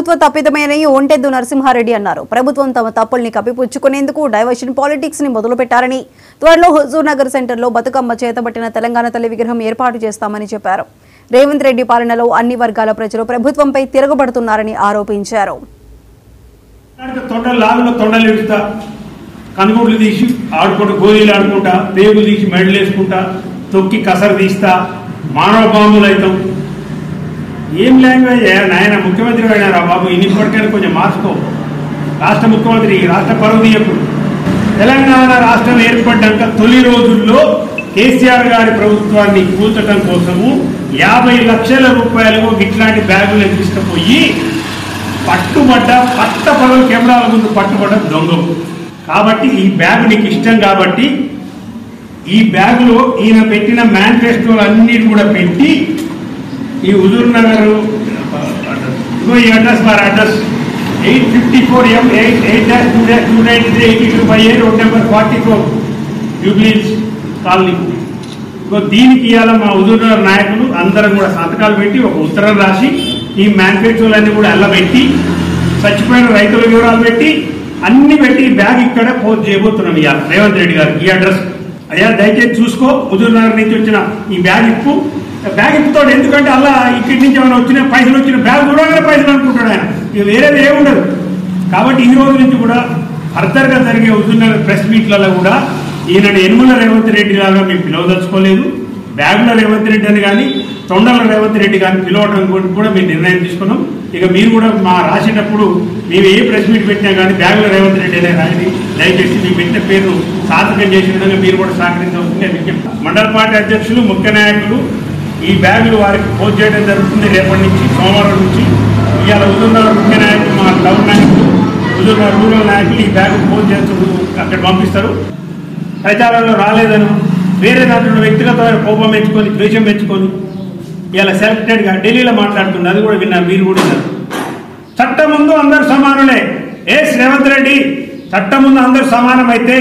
ప్రభుత్వ తప్పిదమేనని ఒంటెద్దు నరసింహారెడ్డి అన్నారు. ప్రభుత్వం తమ తప్పుల్ని కప్పిపుచ్చుకునేందుకు డైవర్షన్ పాలిటిక్స్ ని మొదలుపెట్టారని, త్వరలో హుజూర్ నగర్ సెంటర్లో బతుకమ్మ చేతబట్టిన తెలంగాణ తల్లి విగ్రహం ఏర్పాటు చేస్తామని చెప్పారు. రేవంత్ రెడ్డి పాలనలో అన్ని వర్గాల ప్రజలు ప్రభుత్వంపై తిరగబడుతున్నారని ఆరోపించారు. కనుగోళ్ళు తీసి ఆడుకుంటా, గోళీలు ఆడుకుంటా, పేగులు తీసి మెడలు వేసుకుంటా, తొక్కి కసరు తీస్తా, మానవ బాంబులు అవుతాం. ఏం లాంగ్వేజ్ నాయన? ముఖ్యమంత్రి అయినారా బాబు? ఇప్పటికైనా కొంచెం మార్చుకో. రాష్ట్ర ముఖ్యమంత్రి, రాష్ట్ర పరువు తీయకుడు. తెలంగాణ రాష్ట్రం ఏర్పడ్డాక తొలి రోజుల్లో కేసీఆర్ గారి ప్రభుత్వాన్ని కూల్చడం కోసము 50 లక్షల రూపాయలు ఇట్లాంటి బ్యాగులు తీసుకుపోయి పట్టుబడ్డ పట్టపగలు కెమెరాల ముందు పట్టుబడ్డ దొంగలు. కాబట్టి ఈ బ్యాగ్ నీకు ఇష్టం కాబట్టి ఈ బ్యాగులో ఈయన పెట్టిన మేనిఫెస్టోలు అన్నిటి కూడా పెట్టి ఈ హుజూర్ నగర్ ఈ అడ్రస్ వారి address 854M 8-2-293-82/A road number 44 జూబ్లీస్ కాలనీ. దీనికి ఇవాళ మా హుజూర్ నగర్ నాయకులు అందరం కూడా సంతకాలు పెట్టి ఒక ఉత్తరం రాసి ఈ మేనిఫెస్టోలన్నీ కూడా అల్లబెట్టి చచ్చిపోయిన రైతుల వివరాలు పెట్టి అన్ని పెట్టి బ్యాగ్ ఇక్కడ పోస్ట్ చేయబోతున్నాం ఇవాళ రేవంత్ రెడ్డి గారు. ఈ అడ్రస్ అయ్యా దయచేసి చూసుకో. హుజూర్ నగర్ నుంచి వచ్చిన ఈ బ్యాగ్ ఇప్పుతో ఎందుకంటే అలా ఇక్కడి నుంచి ఏమైనా వచ్చిన పైసలు వచ్చిన బ్యాగ్ చూడగానే పైసలు అనుకుంటాడు ఆయన. ఇక వేరేది ఏముండదు. కాబట్టి ఈ రోజు నుంచి కూడా ఫర్దర్గా జరిగే హుజూర్ నగర్ ప్రెస్ మీట్లలో కూడా ఈయనని యనుమల రేవంత్ రెడ్డి లాగా మేము పిలవదలుచుకోలేదు. బ్యాగుల రేవంత్ రెడ్డి అని కానీ తొండల రేవంత్ రెడ్డి కానీ పిలవడం కూడా మేము నిర్ణయం తీసుకున్నాం. ఇక మీరు కూడా మా రాసేటప్పుడు మేము ఏ ప్రెస్ మీట్ పెట్టినా కానీ బ్యాగుల రేవంత్ రెడ్డి అనే రాయని దయచేసి మీ పెట్టిన పేరు సార్థకం చేసే విధంగా మీరు కూడా సహకరించవలసిందే విజ్ఞప్తి. మండల పార్టీ అధ్యక్షులు, ముఖ్య నాయకులు ఈ బ్యాగులు వారికి పోస్ట్ చేయడం జరుగుతుంది. రేపటి నుంచి సోమవారం నుంచి ఇవాళ హుజూర్ నగర్ ముఖ్య నాయకులు, మా టౌన్ నాయకులు, హుజూర్ నగర్ రూరల్ నాయకులు ఈ బ్యాగు పోస్ట్ చేస్తూ అక్కడ పంపిస్తారు. ప్రచారంలో రాలేదని వేరే దాంట్లో వ్యక్తిగతమైన కోపం పెంచుకొని, ద్వేషం పెంచుకొని ఇలా సెలెక్టెడ్గా ఢిల్లీలో మాట్లాడుతుంది. అది కూడా విన్నారు, మీరు కూడా విన్నారు. చట్టం ముందు అందరూ సమానులే. రేవంత్ రెడ్డి, చట్టం ముందు అందరూ సమానమైతే